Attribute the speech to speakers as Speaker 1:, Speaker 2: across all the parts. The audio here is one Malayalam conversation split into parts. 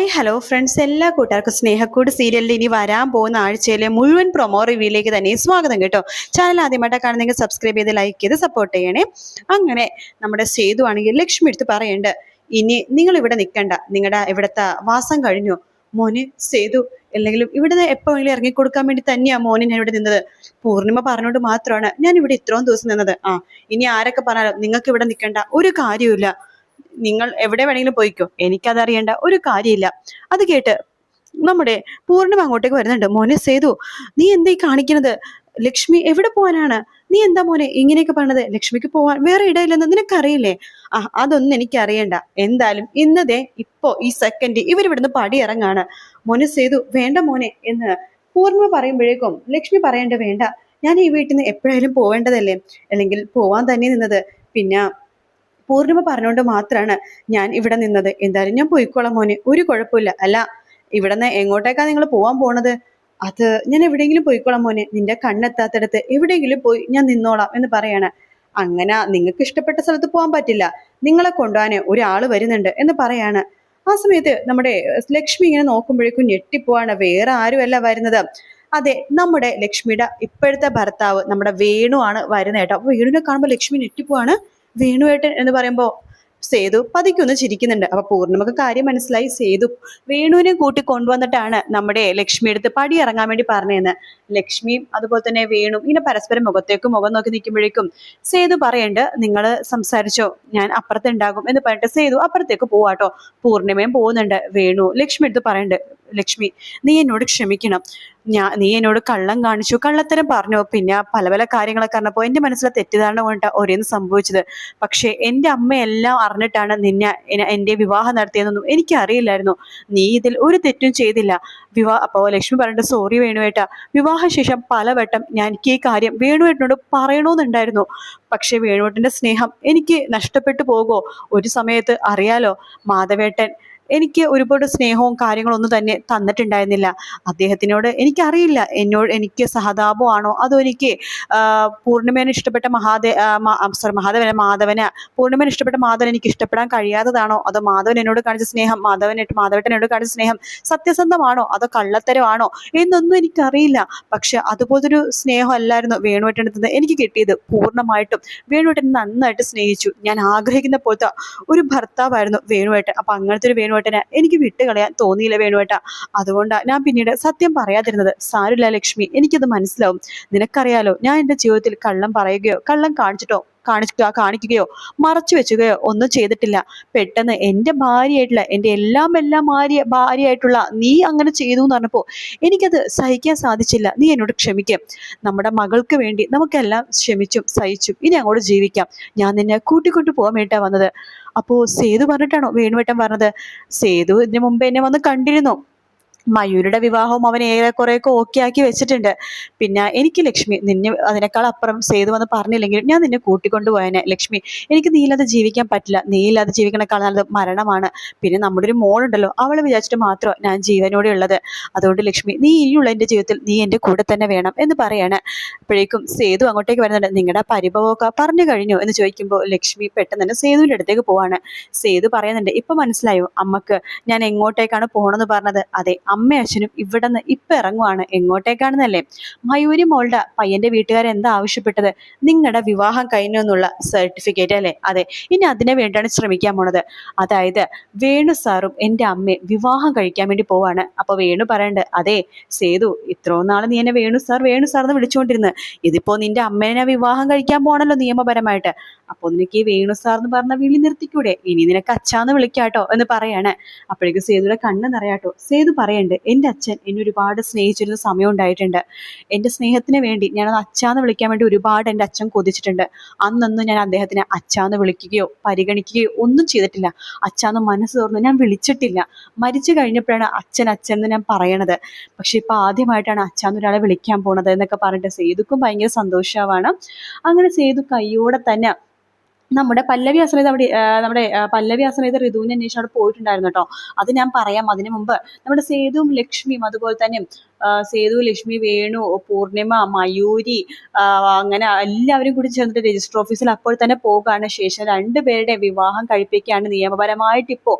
Speaker 1: ഹായ് ഹലോ ഫ്രണ്ട്സ്, എല്ലാ കൂട്ടുകാർക്കും സ്നേഹക്കൂട് സീരിയലിൽ ഇനി വരാൻ പോകുന്ന ആഴ്ചയിലെ മുഴുവൻ പ്രൊമോ റിവ്യൂയിലേക്ക് തന്നെ സ്വാഗതം കേട്ടോ. ചാനൽ ആദ്യമായിട്ട് കാണുന്നെങ്കിൽ സബ്സ്ക്രൈബ് ചെയ്ത് ലൈക്ക് ചെയ്ത് സപ്പോർട്ട് ചെയ്യണേ. അങ്ങനെ നമ്മുടെ സേതു ആണെങ്കിൽ ലക്ഷ്മി എടുത്ത് പറയുന്നുണ്ട്, ഇനി നിങ്ങൾ ഇവിടെ നിൽക്കണ്ട, നിങ്ങളുടെ ഇവിടുത്തെ വാസം കഴിഞ്ഞു. മോന് സേതു അല്ലെങ്കിലും ഇവിടുന്ന് എപ്പോഴെങ്കിലും ഇറങ്ങിക്കൊടുക്കാൻ വേണ്ടി തന്നെയാണ് മോന് ഞാൻ ഇവിടെ നിന്നത്. പൂർണിമ പറഞ്ഞുകൊണ്ട് മാത്രമാണ് ഞാൻ ഇവിടെ ഇത്രയും ദിവസം നിന്നത്. ഇനി ആരൊക്കെ പറഞ്ഞാലും നിങ്ങൾക്ക് ഇവിടെ നിൽക്കേണ്ട ഒരു കാര്യമില്ല, നിങ്ങൾ എവിടെ വേണമെങ്കിലും പോയിക്കോ, എനിക്കതറിയേണ്ട ഒരു കാര്യമില്ല. അത് കേട്ട് നമ്മുടെ പൂർണ്ണിമ അങ്ങോട്ടേക്ക് വരുന്നുണ്ട്. മോനെ സേതു, നീ എന്താ ഈ കാണിക്കുന്നത്? ലക്ഷ്മി എവിടെ പോവാനാണ്? നീ എന്താ മോനെ ഇങ്ങനെയൊക്കെ പറഞ്ഞത്? ലക്ഷ്മിക്ക് പോവാൻ വേറെ ഇടയില്ലെന്ന് നിനക്കറിയില്ലേ? അതൊന്നും എനിക്കറിയണ്ട. എന്തായാലും ഇന്നതേ ഇപ്പോ ഈ സെക്കൻഡ് ഇവരിവിടുന്ന് പടിയിറങ്ങാണ്. മോനെ സേതു വേണ്ട മോനെ എന്ന് പൂർണ്ണിമ പറയുമ്പോഴേക്കും ലക്ഷ്മി പറയേണ്ട, വേണ്ട, ഞാൻ ഈ വീട്ടിൽ നിന്ന് എപ്പോഴായാലും പോവേണ്ടതല്ലേ, അല്ലെങ്കിൽ പോവാൻ തന്നെ നിന്നത്. പിന്നെ പൂർണിമ പറഞ്ഞുകൊണ്ട് മാത്രമാണ് ഞാൻ ഇവിടെ നിന്നത്. എന്തായാലും ഞാൻ പോയിക്കോളാം മോനെ, ഒരു കുഴപ്പമില്ല. അല്ല, ഇവിടെ നിന്ന് എങ്ങോട്ടേക്കാ നിങ്ങൾ പോവാൻ പോണത്? അത് ഞാൻ എവിടെയെങ്കിലും പോയിക്കോളാം മോനെ, നിന്റെ കണ്ണെത്താത്തടത്ത് എവിടെയെങ്കിലും പോയി ഞാൻ നിന്നോളാം എന്ന് പറയാണ്. അങ്ങനെ നിങ്ങൾക്ക് ഇഷ്ടപ്പെട്ട സ്ഥലത്ത് പോകാൻ പറ്റില്ല, നിങ്ങളെ കൊണ്ടുപോകാൻ ഒരാൾ വരുന്നുണ്ട് എന്ന് പറയാണ്. ആ സമയത്ത് നമ്മുടെ ലക്ഷ്മി ഇങ്ങനെ നോക്കുമ്പോഴേക്കും ഞെട്ടിപ്പോവാണ്. വേറെ ആരുമല്ല വരുന്നത്, അതെ, നമ്മുടെ ലക്ഷ്മിയുടെ ഇപ്പോഴത്തെ ഭർത്താവ് നമ്മുടെ വേണു ആണ് വരുന്നത് കേട്ടോ. അപ്പൊ വേണുവിനെ കാണുമ്പോൾ ലക്ഷ്മി ഞെട്ടിപ്പോവാണ്. വേണുവേട്ടൻ എന്ന് പറയുമ്പോ സേതു പതിക്കൊന്ന് ചിരിക്കുന്നുണ്ട്. അപ്പൊ പൂർണ്ണിമക്ക് കാര്യം മനസ്സിലായി. സേതു വേണുവിനെ കൂട്ടി കൊണ്ടുവന്നിട്ടാണ് നമ്മുടെ ലക്ഷ്മി എടുത്ത് പടി ഇറങ്ങാൻ വേണ്ടി പറഞ്ഞതെന്ന്. ലക്ഷ്മിയും അതുപോലെ തന്നെ വേണു ഇങ്ങനെ പരസ്പരം മുഖത്തേക്ക് മുഖം നോക്കി നിൽക്കുമ്പോഴേക്കും സേതു പറയണ്ട്, നിങ്ങൾ സംസാരിച്ചോ, ഞാൻ അപ്പുറത്തുണ്ടാകും എന്ന് പറഞ്ഞിട്ട് സേതു അപ്പുറത്തേക്ക് പോവാട്ടോ. പൂർണ്ണിമയും പോകുന്നുണ്ട്. വേണു ലക്ഷ്മി എടുത്ത് പറയണ്ട്, ലക്ഷ്മി നീ എന്നോട് ക്ഷമിക്കണം, നീ എന്നോട് കള്ളം കാണിച്ചു, കള്ളത്തരം പറഞ്ഞു, പിന്നെ പല പല കാര്യങ്ങളൊക്കെ പറഞ്ഞപ്പോൾ എൻ്റെ മനസ്സിലെ തെറ്റിദ്ധാരണ കൊണ്ടിട്ട് ഓരോന്ന് സംഭവിച്ചത്. പക്ഷേ എൻ്റെ അമ്മയെല്ലാം അറിഞ്ഞിട്ടാണ് എൻ്റെ വിവാഹം നടത്തിയതെന്നൊന്നും എനിക്കറിയില്ലായിരുന്നു. നീ ഇതിൽ ഒരു തെറ്റും ചെയ്തില്ല. അപ്പോൾ ലക്ഷ്മി പറഞ്ഞിട്ട്, സോറി വേണുവേട്ട, വിവാഹശേഷം പലവട്ടം എനിക്ക് ഈ കാര്യം വേണുവേട്ടനോട് പറയണമെന്നുണ്ടായിരുന്നു. പക്ഷെ വേണുവേട്ടൻ്റെ സ്നേഹം എനിക്ക് നഷ്ടപ്പെട്ടു പോകുമോ? ഒരു സമയത്ത് അറിയാലോ, മാധവേട്ടൻ എനിക്ക് ഒരുപാട് സ്നേഹവും കാര്യങ്ങളൊന്നും തന്നെ തന്നിട്ടുണ്ടായിരുന്നില്ല. അദ്ദേഹത്തിനോട് എനിക്കറിയില്ല, എനിക്ക് സഹതാപമാണോ അതോ എനിക്ക് പൂർണ്ണിമേനെ ഇഷ്ടപ്പെട്ട പൂർണ്ണിമേനെ ഇഷ്ടപ്പെട്ട മാധവൻ എനിക്ക് ഇഷ്ടപ്പെടാൻ കഴിയാത്തതാണോ, അതോ മാധവൻ എന്നോട് കാണിച്ച സ്നേഹം മാധവേട്ടൻ എന്നോട് കാണിച്ച സ്നേഹം സത്യസന്ധമാണോ അതോ കള്ളത്തരമാണോ എന്നൊന്നും എനിക്കറിയില്ല. പക്ഷെ അതുപോലൊരു സ്നേഹം അല്ലായിരുന്നു വേണുവേട്ടൻ്റെ അടുത്ത് എനിക്ക് കിട്ടിയത്. പൂർണ്ണമായിട്ടും വേണുവേട്ടൻ നന്നായിട്ട് സ്നേഹിച്ചു. ഞാൻ ആഗ്രഹിക്കുന്ന പോലത്തെ ഒരു ഭർത്താവായിരുന്നു വേണുവേട്ടൻ. അപ്പൊ അങ്ങനത്തെ ഒരു വേണുവേട്ടനെ എനിക്ക് വിട്ടുകളയാൻ തോന്നിയില്ല വേണുവേട്ട. അതുകൊണ്ടാണ് ഞാൻ പിന്നീട് സത്യം പറയാതിരുന്നത്. സാരില്ല ലക്ഷ്മി, എനിക്കത് മനസ്സിലാവും. നിനക്കറിയാലോ, ഞാൻ എൻ്റെ ജീവിതത്തിൽ കള്ളം പറയുകയോ കള്ളം കാണിക്കുകയോ മറച്ചു വെച്ചുകയോ ഒന്നും ചെയ്തിട്ടില്ല. പെട്ടെന്ന് എൻ്റെ ഭാര്യയായിട്ടുള്ള എൻ്റെ എല്ലാം ഭാര്യയായിട്ടുള്ള നീ അങ്ങനെ ചെയ്തു എന്ന് പറഞ്ഞപ്പോൾ എനിക്കത് സഹിക്കാൻ സാധിച്ചില്ല. നീ എന്നോട് ക്ഷമിക്കാം. നമ്മുടെ മകൾക്ക് വേണ്ടി നമുക്കെല്ലാം ക്ഷമിച്ചും സഹിച്ചും ഇനി അങ്ങോട്ട് ജീവിക്കാം. ഞാൻ നിന്നെ കൂട്ടിക്കൊണ്ടു പോകാൻ വേണ്ടിയിട്ടാണ് വന്നത്. അപ്പോൾ സേതു പറഞ്ഞിട്ടാണോ വേണുവേട്ടൻ പറഞ്ഞത്? സേതു ഇതിനു മുമ്പ് എന്നെ വന്ന് കണ്ടിരുന്നു. മയൂരിയുടെ വിവാഹവും അവൻ ഏറെക്കുറെയൊക്കെ ഓക്കെ ആക്കി വെച്ചിട്ടുണ്ട്. പിന്നെ എനിക്ക് ലക്ഷ്മി, നിന്നെ അതിനേക്കാൾ അപ്പുറം സേതു വന്ന് പറഞ്ഞില്ലെങ്കിലും ഞാൻ നിന്നെ കൂട്ടിക്കൊണ്ടുപോയനെ. ലക്ഷ്മി, എനിക്ക് നീ ഇല്ലാതെ ജീവിക്കാൻ പറ്റില്ല. നീ ഇല്ലാതെ ജീവിക്കണേക്കാൾ നല്ലത് മരണമാണ്. പിന്നെ നമ്മുടെ ഒരു മോളുണ്ടല്ലോ, അവളെ വിചാരിച്ചിട്ട് മാത്രം ഞാൻ ജീവനോടെ ഉള്ളത്. അതുകൊണ്ട് ലക്ഷ്മി, നീ ഇനിയുള്ള എൻ്റെ ജീവിതത്തിൽ നീ എൻ്റെ കൂടെ തന്നെ വേണം എന്ന് പറയാണ്. അപ്പോഴേക്കും സേതു അങ്ങോട്ടേക്ക് വരുന്നുണ്ട്. നിങ്ങളുടെ പരിഭവമൊക്കെ പറഞ്ഞു കഴിഞ്ഞു എന്ന് ചോദിക്കുമ്പോൾ ലക്ഷ്മി പെട്ടെന്ന് തന്നെ സേതുവിൻ്റെ അടുത്തേക്ക് പോവാണ്. സേതു പറയുന്നുണ്ട്, ഇപ്പൊ മനസ്സിലായോ അമ്മക്ക് ഞാൻ എങ്ങോട്ടേക്കാണ് പോകണമെന്ന് പറഞ്ഞത്? അതെ, അമ്മയും അച്ഛനും ഇവിടെ നിന്ന് ഇപ്പൊ ഇറങ്ങുവാണ്. എങ്ങോട്ടേക്കാണെന്നല്ലേ? മയൂരി മോളുടെ പയ്യന്റെ വീട്ടുകാരെ എന്താ ആവശ്യപ്പെട്ടത്? നിങ്ങളുടെ വിവാഹം കഴിഞ്ഞു എന്നുള്ള സർട്ടിഫിക്കറ്റ് അല്ലേ? അതെ, ഇനി അതിനെ വേണ്ടിയാണ് ശ്രമിക്കാൻ പോണത്. അതായത് വേണു സാറും എൻ്റെ അമ്മയും വിവാഹം കഴിക്കാൻ വേണ്ടി പോവാണ്. അപ്പൊ വേണു പറയണ്ട്, അതെ സേതു, ഇത്രയും നാള് നീ എന്നെ വേണു സാർ എന്ന് വിളിച്ചുകൊണ്ടിരുന്നു. ഇതിപ്പോ നിന്റെ അമ്മേനെ വിവാഹം കഴിക്കാൻ പോകണല്ലോ നിയമപരമായിട്ട്. അപ്പൊ നിനക്ക് ഈ വേണു സാർ എന്ന് പറഞ്ഞ വിളി നിർത്തിക്കൂടെ? ഇനി നിനക്ക് അച്ഛാന്ന് വിളിക്കാട്ടോ എന്ന് പറയാണ്. അപ്പോഴേക്കും സേതുയുടെ കണ്ണ് നിറയാട്ടോ. സേതു പറയണ്ട്, എൻ്റെ അച്ഛൻ എന്നെ ഒരുപാട് സ്നേഹിച്ചിരുന്ന സമയം ഉണ്ടായിട്ടുണ്ട്. എൻ്റെ സ്നേഹത്തിന് വേണ്ടി ഞാനത് അച്ഛാന്ന് വിളിക്കാൻ വേണ്ടി ഒരുപാട് എൻ്റെ അച്ഛൻ കൊതിച്ചിട്ടുണ്ട്. അന്നൊന്നും ഞാൻ അദ്ദേഹത്തിനെ അച്ഛാന്ന് വിളിക്കുകയോ പരിഗണിക്കുകയോ ഒന്നും ചെയ്തിട്ടില്ല. അച്ഛാന്ന് മനസ്സ് തുറന്ന് ഞാൻ വിളിച്ചിട്ടില്ല. മരിച്ചു കഴിഞ്ഞപ്പോഴാണ് അച്ഛൻ എന്ന് ഞാൻ പറയണത്. പക്ഷെ ഇപ്പൊ ആദ്യമായിട്ടാണ് അച്ഛാന്ന് ഒരാളെ വിളിക്കാൻ പോണത് എന്നൊക്കെ പറഞ്ഞിട്ട് സേതുക്കും ഭയങ്കര സന്തോഷമാണ്. അങ്ങനെ സേതു കയ്യോടെ തന്നെ നമ്മുടെ പല്ലവി ആ സമയത്ത് പല്ലവി ആ സമയത്ത് ഋതുവിനെ അന്വേഷിച്ച് അവിടെ പോയിട്ടുണ്ടായിരുന്നു കേട്ടോ. അത് ഞാൻ പറയാം. അതിനു മുമ്പ് നമ്മുടെ സേതുവും ലക്ഷ്മിയും അതുപോലെ തന്നെ സേതു, ലക്ഷ്മി, വേണു, പൂർണിമ, മയൂരി, അങ്ങനെ എല്ലാവരും കൂടി ചേർന്നിട്ട് രജിസ്റ്റർ ഓഫീസിൽ അപ്പോൾ തന്നെ പോകുകയാണ്. ശേഷം രണ്ടുപേരുടെ വിവാഹം കഴിപ്പിക്കുകയാണ് നിയമപരമായിട്ട്. ഇപ്പോൾ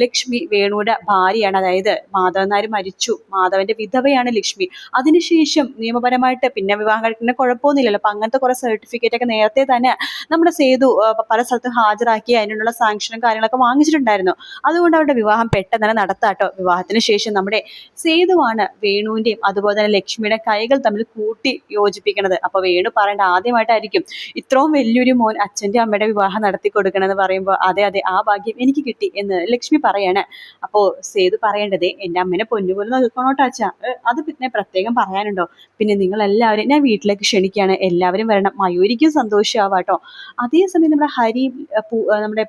Speaker 1: ലക്ഷ്മി വേണുവിടെ ഭാര്യയാണ്, അതായത് മാധവൻ നായർ മരിച്ചു, മാധവന്റെ വിധവയാണ് ലക്ഷ്മി. അതിനുശേഷം നിയമപരമായിട്ട് പിന്നെ വിവാഹം കഴിക്കുന്ന കുഴപ്പമൊന്നുമില്ലല്ലോ. അപ്പൊ അങ്ങനത്തെ കുറെ സർട്ടിഫിക്കറ്റ് ഒക്കെ നേരത്തെ തന്നെ നമ്മുടെ സേതു പല സ്ഥലത്തും ഹാജരാക്കി അതിനുള്ള സാങ്ഷനും കാര്യങ്ങളൊക്കെ വാങ്ങിച്ചിട്ടുണ്ടായിരുന്നു. അതുകൊണ്ട് അവരുടെ വിവാഹം പെട്ടെന്ന് തന്നെ നടത്താട്ടോ. വിവാഹത്തിന് ശേഷം നമ്മുടെ സേതുവാണ് വേണുവിന്റെയും അതുപോലെ തന്നെ ലക്ഷ്മിയുടെ കൈകൾ തമ്മിൽ കൂട്ടി യോജിപ്പിക്കുന്നത്. അപ്പൊ വേണു പറയേണ്ട ആദ്യമായിട്ടായിരിക്കും ഇത്രയും വലിയൊരു മോൻ അച്ഛന്റെ അമ്മയുടെ വിവാഹം നടത്തി കൊടുക്കണമെന്ന് പറയുമ്പോൾ അതെ അതെ ആ ഭാഗ്യം എനിക്ക് കിട്ടി എന്ന് ലക്ഷ്മി പറയാണ്. അപ്പോ സേതു പറയേണ്ടത് എന്റെ അമ്മേനെ പൊന്നുപോലെ നോക്കണോട്ടോ അച്ഛ, അത് പിന്നെ പ്രത്യേകം പറയാനുണ്ടോ? പിന്നെ നിങ്ങൾ എല്ലാവരും ഞാൻ വീട്ടിലേക്ക് ക്ഷണിക്കുകയാണ്, എല്ലാവരും വരണം, മയൂരിക്കും സന്തോഷമാവാട്ടോ. അതേസമയം നമ്മുടെ ഹരിയും നമ്മുടെ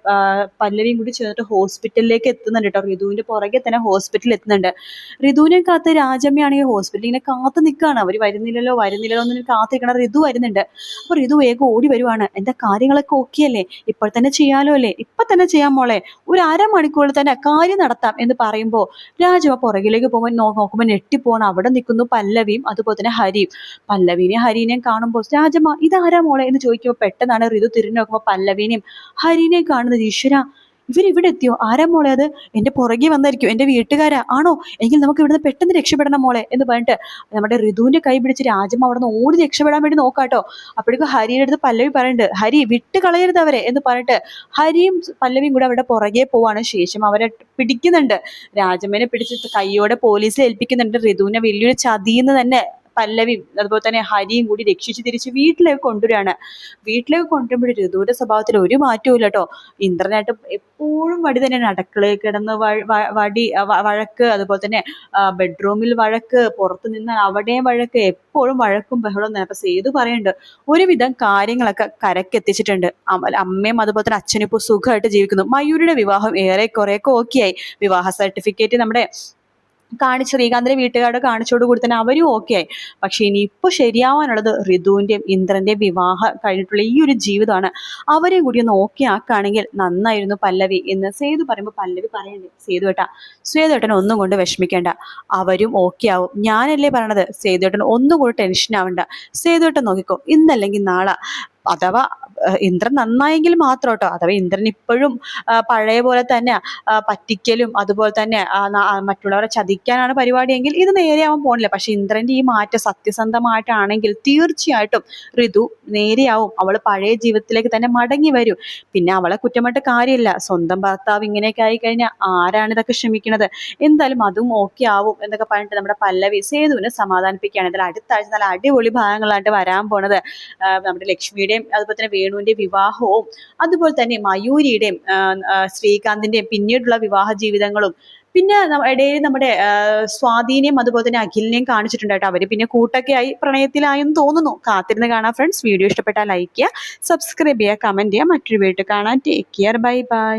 Speaker 1: പല്ലവിയും കൂടി ചേർന്നിട്ട് ഹോസ്പിറ്റലിലേക്ക് എത്തുന്നുണ്ട് കേട്ടോ. ഋതുവിന്റെ പുറകെ തന്നെ ഹോസ്പിറ്റലിൽ എത്തുന്നുണ്ട്. ഋതുവിനെ കാത്ത് രാജമ്മയാണെങ്കിൽ ഹോസ്പിറ്റലിൽ ഇങ്ങനെ കാത്തു നിൽക്കുകയാണ്. അവർ വരുന്നില്ലല്ലോ എന്ന് കാത്തിരിക്കണ ഋതു വരുന്നുണ്ട്. അപ്പൊ ഋതു വേഗം ഓടി വരുവാണ്. എന്താ കാര്യങ്ങളൊക്കെ ഓക്കെ അല്ലേ? ഇപ്പോൾ തന്നെ ചെയ്യാലോ അല്ലേ? ഇപ്പൊ തന്നെ ചെയ്യാൻ മോളെ, ഒരു അരമണിക്കൂറിൽ തന്നെ കാര്യം നടത്താം എന്ന് പറയുമ്പോൾ രാജമ്മ പുറകിലേക്ക് പോകുമ്പോൾ നോക്കുമ്പോൾ ഞെട്ടിപ്പോണം. അവിടെ നിൽക്കുന്നു പല്ലവിയും അതുപോലെ തന്നെ ഹരിയും. പല്ലവിനെയും ഹരിനെയും കാണുമ്പോൾ രാജമ്മ ഇതാരാ മോളെ എന്ന് ചോദിക്കുമ്പോൾ പെട്ടെന്നാണ് ഋതു തിരിഞ്ഞു നോക്കുമ്പോൾ പല്ലവിനെയും ഹരിനെയും കാണുന്നത്. ഈശ്വര, ഇവരിവിടെ എത്തിയോ? ആരാ മോളെ അത്? എന്റെ പുറകെ വന്നായിരിക്കും, എന്റെ വീട്ടുകാരാ ആണോ? എങ്കിൽ നമുക്ക് ഇവിടുന്ന് പെട്ടെന്ന് രക്ഷപ്പെടണം മോളെ എന്ന് പറഞ്ഞിട്ട് നമ്മുടെ ഋതുവിന്റെ കൈ പിടിച്ച് രാജമ്മ അവിടെ നിന്ന് ഓടി രക്ഷപ്പെടാൻ വേണ്ടി നോക്കാട്ടോ. അപ്പോഴേക്കും ഹരിയുടെ അടുത്ത് പല്ലവി പറയുന്നുണ്ട്, ഹരി വിട്ട് കളയരുത് അവരെ എന്ന് പറഞ്ഞിട്ട് ഹരിയും പല്ലവിയും കൂടെ അവരുടെ പുറകെ പോവാണ്. ശേഷം അവരെ പിടിക്കുന്നുണ്ട്. രാജമ്മനെ പിടിച്ചിട്ട് കൈയോടെ പോലീസിൽ ഏൽപ്പിക്കുന്നുണ്ട്. ഋതുവിനെ വലിയൊരു ചതിയെന്ന് തന്നെ പല്ലവിയും അതുപോലെ തന്നെ ഹരിയും കൂടി രക്ഷിച്ച് തിരിച്ച് വീട്ടിലേക്ക് കൊണ്ടുവരികയാണ്. വീട്ടിലേക്ക് കൊണ്ടുവരുമ്പോൾ ഋതുവിന്റെ സ്വഭാവത്തിൽ ഒരു മാറ്റവും ഇല്ല കേട്ടോ. ഇന്ദ്രനായിട്ട് എപ്പോഴും വടി തന്നെയാണ്. അടുക്കളയിൽ കിടന്ന് വഴക്ക്, അതുപോലെ തന്നെ ബെഡ്റൂമിൽ വഴക്ക്, പുറത്തു നിന്നാൽ അവിടെയും വഴക്ക്, എപ്പോഴും വഴക്കും ബഹളവും തന്നെ. അപ്പൊ സേതു പറയുന്നുണ്ട് ഒരുവിധം കാര്യങ്ങളൊക്കെ കരക്കെത്തിച്ചിട്ടുണ്ട്. അമ്മയും അതുപോലെ തന്നെ അച്ഛനും ഇപ്പോൾ സുഖമായിട്ട് ജീവിക്കുന്നു. മയൂരിയുടെ വിവാഹം ഏറെക്കുറെയൊക്കെ ഓക്കെയായി. വിവാഹ സർട്ടിഫിക്കറ്റ് നമ്മുടെ ശ്രീകാന്തിന്റെ വീട്ടുകാരുടെ കാണിച്ചോടുകൂടി തന്നെ അവരും ഓക്കെ ആയി. പക്ഷെ ഇനിയിപ്പോൾ ശരിയാവാനുള്ളത് ഋതുവിന്റെയും ഇന്ദ്രന്റെയും വിവാഹം കഴിഞ്ഞിട്ടുള്ള ഈ ഒരു ജീവിതമാണ്. അവരെയും കൂടി ഒന്ന് ഓക്കെ ആക്കുകയാണെങ്കിൽ നന്നായിരുന്നു പല്ലവി എന്ന് സേതു പറയുമ്പോൾ പല്ലവി പറയുന്നുണ്ട്, സേതുവേട്ടൻ ഒന്നും കൊണ്ട് വിഷമിക്കേണ്ട, അവരും ഓക്കെ ആവും. ഞാനല്ലേ പറയണത്, സേതുവേട്ടൻ ഒന്നും കൂടി ടെൻഷൻ ആവണ്ട. സേതുവേട്ടൻ നോക്കിക്കോ, ഇന്നല്ലെങ്കിൽ നാളെ അഥവാ ഇന്ദ്രൻ നന്നായെങ്കിൽ മാത്രം കേട്ടോ. അഥവാ ഇന്ദ്രൻ ഇപ്പോഴും പഴയ പോലെ തന്നെ പറ്റിക്കലും അതുപോലെ തന്നെ മറ്റുള്ളവരെ ചതിക്കാനാണ് പരിപാടിയെങ്കിൽ ഇത് നേരെയാവാൻ പോണില്ല. പക്ഷെ ഇന്ദ്രന്റെ ഈ മാറ്റം സത്യസന്ധമായിട്ടാണെങ്കിൽ തീർച്ചയായിട്ടും ഋതു നേരെയാവും. അവൾ പഴയ ജീവിതത്തിലേക്ക് തന്നെ മടങ്ങി വരും. പിന്നെ അവളെ കുറ്റമായിട്ട് കാര്യമില്ല. സ്വന്തം ഭർത്താവ് ഇങ്ങനെയൊക്കെ ആയി കഴിഞ്ഞാൽ ആരാണ് ഇതൊക്കെ ക്ഷമിക്കണത്? എന്തായാലും അതും ഓക്കെ ആവും എന്നൊക്കെ പറഞ്ഞിട്ട് നമ്മുടെ പല്ലവി സേതുവിനെ സമാധാനിപ്പിക്കുകയാണ്. ഇതിൽ അടുത്ത ആഴ്ച നല്ല അടിപൊളി ഭാഗങ്ങളായിട്ട് വരാൻ പോണത്. നമ്മുടെ ലക്ഷ്മിയുടെയും അതുപോലെ തന്നെ വേണുവിന്റെ വിവാഹവും അതുപോലെ തന്നെ മയൂരിയുടെയും ശ്രീകാന്തിന്റെയും പിന്നീടുള്ള വിവാഹ ജീവിതങ്ങളും പിന്നെ ഇടയിൽ നമ്മുടെ സ്വാധീനെയും അതുപോലെ തന്നെ അഖിലിനെയും കാണിച്ചിട്ടുണ്ട് കേട്ടോ. അവര് പിന്നെ കൂട്ടൊക്കെ ആയി പ്രണയത്തിലായെന്ന് തോന്നുന്നു. കാത്തിരുന്ന് കാണാം ഫ്രണ്ട്സ്. വീഡിയോ ഇഷ്ടപ്പെട്ടാൽ ലൈക്ക് ചെയ്യുക, സബ്സ്ക്രൈബ് ചെയ്യുക, കമന്റ് ചെയ്യുക. മറ്റൊരു വീഡിയോ കാണാൻ. Take care, bye bye.